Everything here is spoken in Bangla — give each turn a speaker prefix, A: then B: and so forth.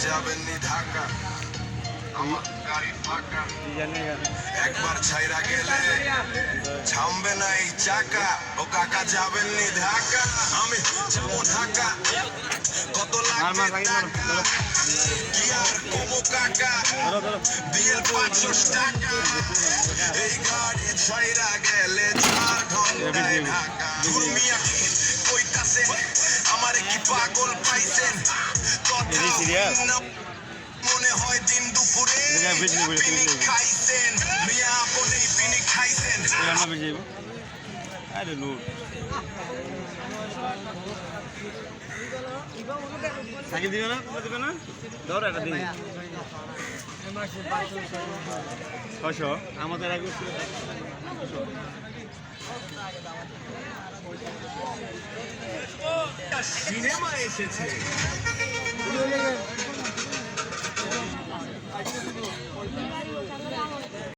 A: যাবেননি ঢাকা আমার গাড়ি ফাঁকা একবার ছাইরা গেলে থামবে না এই চাকা ও কাকা যাবেননি ঢাকা আমি যাবো ঢাকা কত লাগবে কি আর কমো কাকা বিয়ের 500 টাকা এই গাড়ি ছাইরা গেলে 4 ঘন্টায় ঢাকা ঘুরমিয়া কইতাছেন আমারে কি পাগল পাইছেন কথা মনে হয় দিন দুপুরে পিনি খাইছেন মিয়া আপনি পিনি খাইছেন
B: রান্না বেজে যাবো আরে লোক সাইকেল দিবে না ধরো একটা দিন 600 আমাদের আগে
A: সিনেমা এসেছে